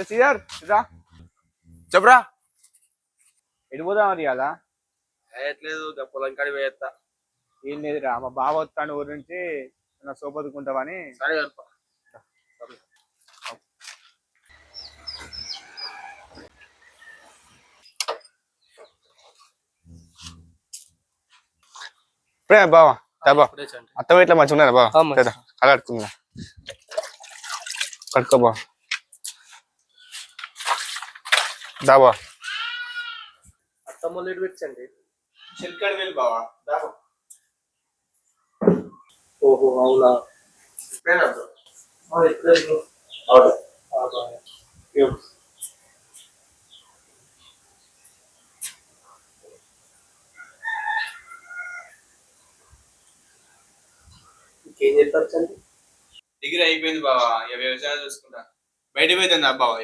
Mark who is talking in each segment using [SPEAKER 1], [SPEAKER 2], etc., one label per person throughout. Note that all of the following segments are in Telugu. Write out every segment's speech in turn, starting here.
[SPEAKER 1] సీఆర్ రా
[SPEAKER 2] చెప్పరా
[SPEAKER 1] వెళ్ళిపోదాం అది కదా
[SPEAKER 2] వేయట్లేదు పొలం కాడి వేస్తా.
[SPEAKER 1] ఏం లేదురా మా బావ వస్తాను ఊరి నుంచి సోపదుకుంటావని.
[SPEAKER 2] సరే
[SPEAKER 1] బావా అత్త ఇట్లా మంచిగా ఉన్నారా బావ? అలా కట్టుకుందా కట్టుకో బా దాబా
[SPEAKER 2] అత్తమ్మ లేట్ పెట్టండి.
[SPEAKER 1] చిల్కాడి వెళ్ళి బావా దాబా.
[SPEAKER 2] ఓహో అవునా ఇంకేం చెప్పచ్చండి?
[SPEAKER 1] డిగ్రీ అయిపోయింది బావా, ఇక వ్యవసాయం చూసుకుంటా. బయటకు పోతుంది బావా.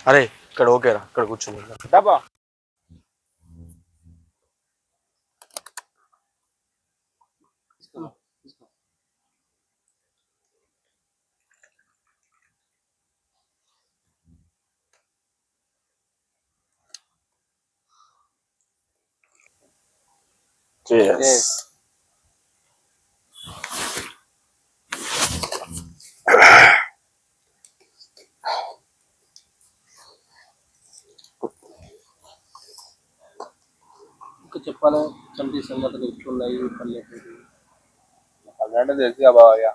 [SPEAKER 2] అరే ఇక్కడ ఓకేరా, ఇక్కడ కూర్చోండి.
[SPEAKER 1] డబ్బా
[SPEAKER 2] ఇంకా చెప్పాలి. చంటి సంగతులు ఎట్లున్నాయి పల్లెటూరు?
[SPEAKER 1] పల్లెటూరు తెలుసుగా బావయ్య,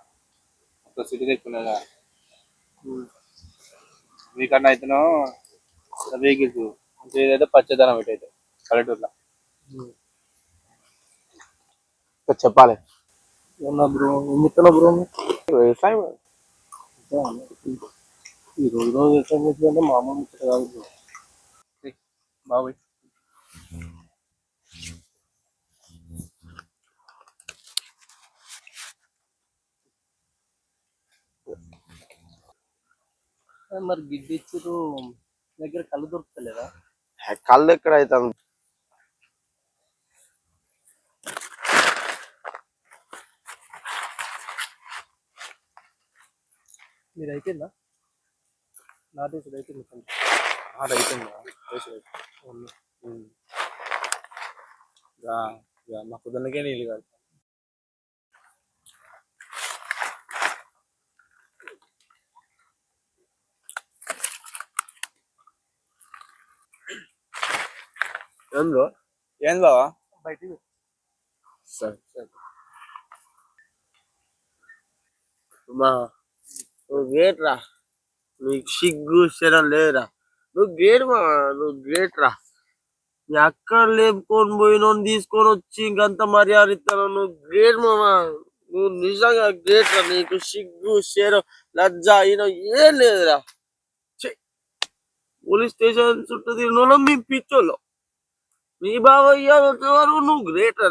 [SPEAKER 1] ఒక సిటీ తెచ్చుకున్నా. మీకన్నా అయితేనో వెహికల్స్ ఏదైతే పచ్చదనం ఇటైతే పల్లెటూరులో
[SPEAKER 2] చెప్పాలి. ఏమన్నా బ్రో, ఏం చెప్తున్నావు బ్రో?
[SPEAKER 1] వ్యవసాయం
[SPEAKER 2] ఈ రోజు వ్యవసాయం చేస్తుందంటే మామూలు ముచ్చట కాదు బ్రో.
[SPEAKER 1] బాబోయ్
[SPEAKER 2] మరి గిడ్డి ఇచ్చారు దగ్గర కళ్ళు దొరుకుతలేదా?
[SPEAKER 1] కళ్ళు ఎక్కడ అవుతాం.
[SPEAKER 2] మీరు అయిపోయిందా? నాటేసుడు అయిపోయింది.
[SPEAKER 1] అయిపోయిందా? మా కుదరకే నీళ్ళు కాదు.
[SPEAKER 2] ఏం బ్రో?
[SPEAKER 1] ఏం బావా
[SPEAKER 2] బయటికి
[SPEAKER 1] సరే సరే.
[SPEAKER 2] నువ్వు గ్రేట్ రా, నీకు సిగ్గు శరం లేదురా. నువ్వు గ్రేట్ మా, నువ్వు గ్రేట్ రా. నీ అక్కడ లేపుకొని పోయిన తీసుకొని వచ్చి ఇంకంత మర్యాద ఇస్తాను. నువ్వు గ్రేట్ మామా, నువ్వు నిజంగా గ్రేట్ రా. నీకు సిగ్గు శరం లజ్జ అయినా ఏం లేదురా. పోలీస్ స్టేషన్ చుట్టూ తిరిగిన మీ పిచ్చోళ్ళు, మీ బావయ్య వరకు నువ్వు గ్రేట్ రా.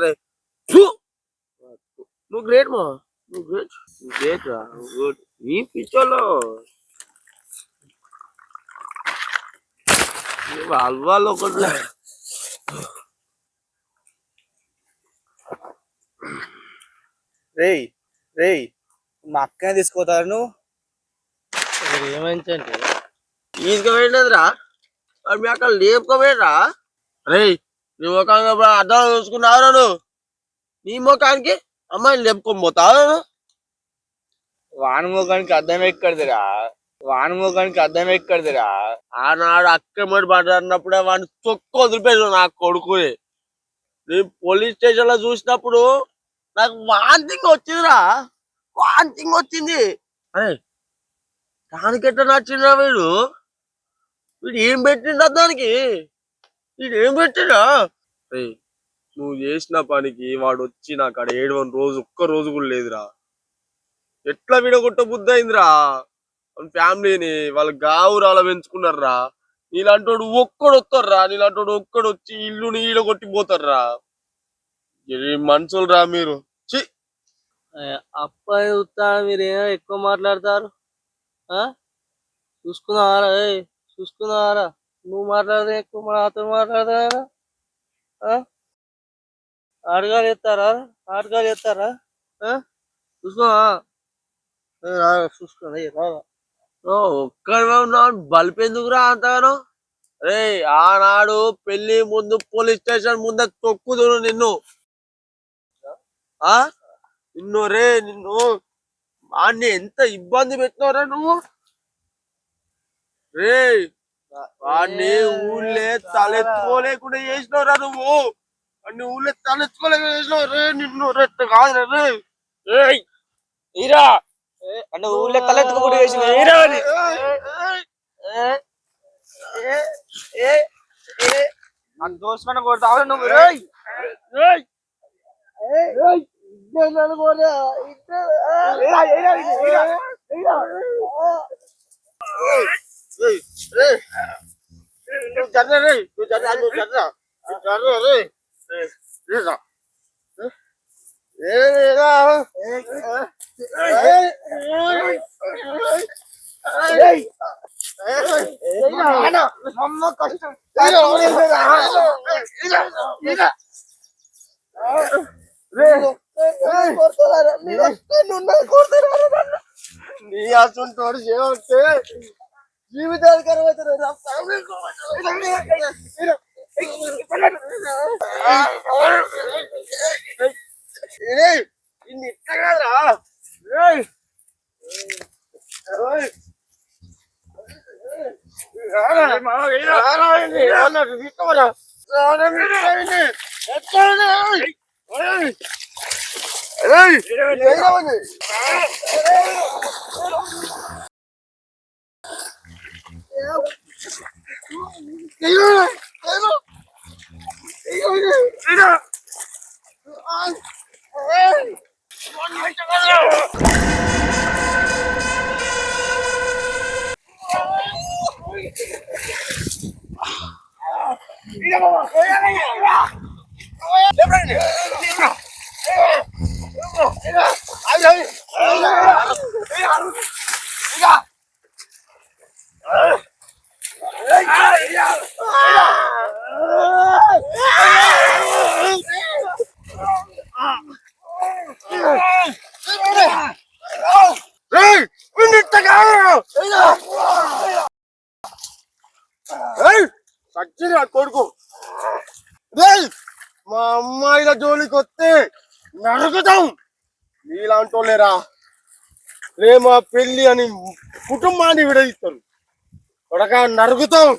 [SPEAKER 2] నువ్వు గ్రేట్ మా, నువ్వు గ్రేట్, గ్రేట్ రా. గుడ్. ఈ పిచ్చోళ్ళు వాళ్ళు ఒకటి.
[SPEAKER 1] రేయ్ రేయ్ మా అక్కనే తీసుకోతారు నువ్వు.
[SPEAKER 2] ఏమైందంటే తీసుకుపోయినదిరా, మరి మీ అక్కడ లేపుకోపోయినరా? రేయ్ నీ ముఖానికి అర్థం చూసుకున్నావు నువ్వు? నీ ముఖానికి అమ్మాయిని లేపుకొని పోతావు?
[SPEAKER 1] వానమోగానికి అర్థం ఎక్కడిదిరా, వానమోగానికి అర్థం ఎక్కడిదిరా.
[SPEAKER 2] ఆనాడు అక్కమ్మడి మాట్లాడినప్పుడే వాడిని తొక్కు వదిలిపోయాడు నా కొడుకుని. నేను పోలీస్ స్టేషన్ లో చూసినప్పుడు నాకు వాంతింగ్ వచ్చిందిరా, వాంతింగ్ వచ్చింది. అరే దానికి ఎట్లా నచ్చిండ్రా వీడు? వీడు ఏం పెట్టిండ దానికి? వీడు ఏం పెట్టిండా? నువ్వు చేసిన పనికి వాడు వచ్చి నాకు అక్కడ 7 ఒక్క రోజు కూడా లేదురా. ఎట్లా విడగొట్ట బుద్ధి అయిందిరా వాళ్ళ ఫ్యామిలీని. వాళ్ళు గావురాల పెంచుకున్నారా. నీలాంటోడు ఒక్కడు వస్తారా, నీలాంటోడు ఒక్కడు వచ్చి ఇల్లుని ఈడగొట్టిపోతారా. మనుషులు రా మీరు. అబ్బాయి మీరు ఎక్కువ మాట్లాడతారు. చూసుకున్నావారా చూసుకున్నావారా? నువ్వు మాట్లాడదే ఎక్కువ మన అతను మాట్లాడదా? ఆటగాలు ఎత్తారా? ఆటగాలు ఎత్తారా? చూసుకోవా? చూసుకో ఒక్కడే ఉన్నావు, బల్బ్ ఎందుకురా అంతగానో? రే ఆనాడు పెళ్లి ముందు పోలీస్ స్టేషన్ ముందు తొక్కుదును నిన్ను. నిన్ను రే నిన్ను వాడిని ఎంత ఇబ్బంది పెట్టినవరా నువ్వు? రే వాడిని ఊళ్ళే తలెత్తుకోలేకుండా చేసినవరా నువ్వు? వాడిని ఊళ్ళే తలెత్తుకోలేకుండా చేసినావు రే నిన్ను. రెట్ట కాదురా రే.
[SPEAKER 3] ఈరా అంటే ఊళ్ళో తలెత్తుకుంటూ చేసిన ఈరా అని దోషణ కొడతావు నువ్వు.
[SPEAKER 2] నీ అసంటోడు చేస్తే జీవితానికి అరవై ఇన్ని ఇట్ట కాదురా. సచ్చిరా కొడుకు. మా అమ్మాయిల జోలికి వస్తే నరుకుతాం. నీలాంటి వాళ్ళేరా ప్రేమ పెళ్లి అని కుటుంబాన్ని విడదీస్తారు. కొడక నరుకుతాం.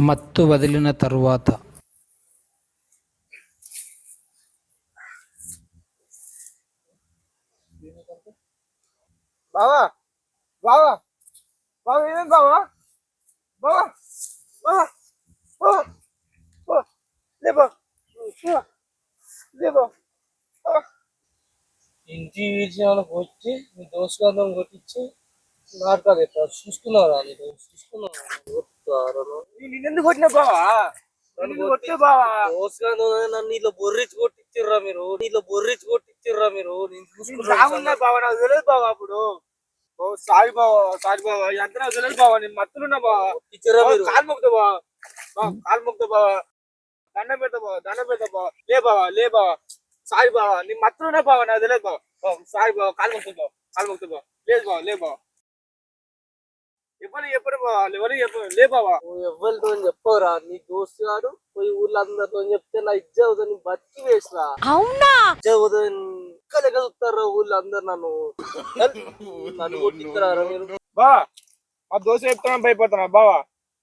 [SPEAKER 4] మత్తు వదిలిన తరువాత
[SPEAKER 3] బావా బావా బావా ఏమేం బావా బావా బావా లేబా లేబా ఇంటి విషయాలకు వచ్చి మీ దోషగాంధం కొట్టించి నాటకాలు ఎత్తారు. చూసుకున్నారా? మీరు చూసుకున్నారా? నిన్నెందుకు కొట్టినా బావా? కొట్టే బావా దోషగాంధం నన్ను ఇలా బొర్రించి కొట్టించిర్రా మీరు. ఇలా బొర్రించి కొట్టించిర్రా మీరు. నేను చూసుకున్నా బావా. నాకు తెలియదు బావా. అప్పుడు సారీ బావా సారీ బావా. ఎంత నాకు తెలియదు బావా. నేను మత్తులున్నా బావా. కాలు మొక్కుతా బావా. కాలు మొక్కుతా బావా. దండం పెడతా బావా. దండం పెడతా బావా. లే బావా లే బావా. సారీ బావా. నీ మత్తులున్నా బావా. నాకు తెలియదు బావా. సారీ బావా. కాలు మొక్కుతా బావా. కాలు మొక్కుతా బావా. లేదు బావా లే బావా. ఎప్పుడు బావా ఎవరు చెప్పరు లే బావా. ఎవరితో చెప్పరా? నీ దోస్తు గాడు పోయి ఊర్లో అందరితో చెప్తే నా ఇజ్జ అవుతుంది. బతికి వేసినా అవునా ఇజ్జ అవుతుంది. లెక్క చూస్తారా ఊళ్ళో అందరు నన్ను నన్ను కొట్టిస్తారా మీరు? బా మా దోశ చెప్తున్నా భయపడుతున్నా బావా.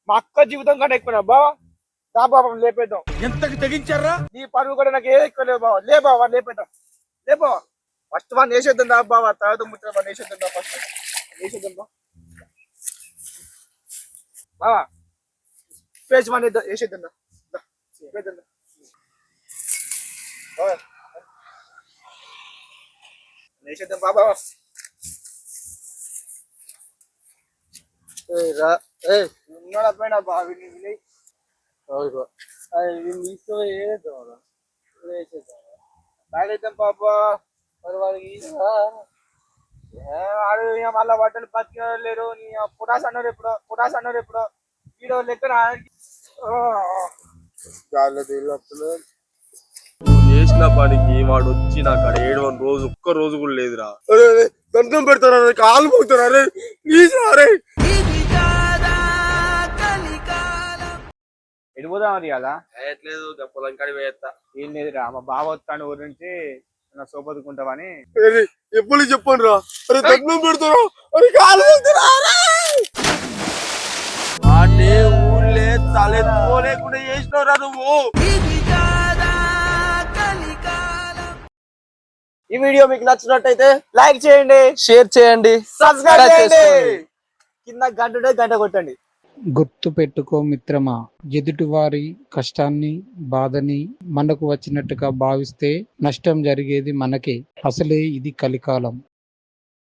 [SPEAKER 3] మా అక్క జీవితం కంటే ఎక్కువ బావా. దా బాబా లేపేద్దాం. ఎంతకి తెగించారా? నీ పరువు కూడా నాకు ఏ ఎక్కువ లేవు బావ. లే బావా లేపేద్దాం. లే బావా ఫస్ట్ వన్ వేసేద్దాం దా బావా. తర్వాత ముట్ట వన్ వేసేద్దాం దా ఫస్ట్ వేసేద్దాం బా బావా. పేజ్ వన్ వేసేద్దాం దా వేసేద్దాం దా. బావా వేసేద్దాం బాబా. ఉన్నాడు అబ్బాయి బావి వినయ్. బయలుదేద్దాం పాపా. మరి వాడికి వాడు మళ్ళా బట్టలు బతికలేరు. నీ పుటాస్ అన్నారు ఎప్పుడో వీడియో లెక్క
[SPEAKER 2] చేసిన పనికి వాడు వచ్చి నాకు అక్కడ 7 రోజు ఒక్క రోజు కూడా లేదురా. దండం పెడతారా, కాలు పోతారా రే ప్లీజ్ రే.
[SPEAKER 1] ఎడిపోదాం అది కదా
[SPEAKER 2] వేయట్లేదు పొలం కాడి వేస్తా.
[SPEAKER 1] ఏం లేదురా, మా బావ వస్తాను ఊరి నుంచి నా సోపదుకుంటావని.
[SPEAKER 2] ఎప్పుడు చెప్పండి రా. అరే దండం పెడతారా, అరే కాలు పోతారా వాడిని ఊళ్ళే తలెత్తుకోలేకుండా చేసినవరా నువ్వు. ఈ వీడియో మీకు నచ్చినట్టయితే లైక్ చేయండి,
[SPEAKER 3] షేర్ చేయండి,
[SPEAKER 2] సబ్స్క్రైబ్ చేయండి,
[SPEAKER 3] కింద గంట కొట్టండి.
[SPEAKER 4] గుర్తు పెట్టుకో మిత్రమా, ఎదుటివారి కష్టాన్ని బాధని మనకు వచ్చినట్టుగా భావిస్తే నష్టం జరిగేది మనకే. అసలే ఇది కలికాలం.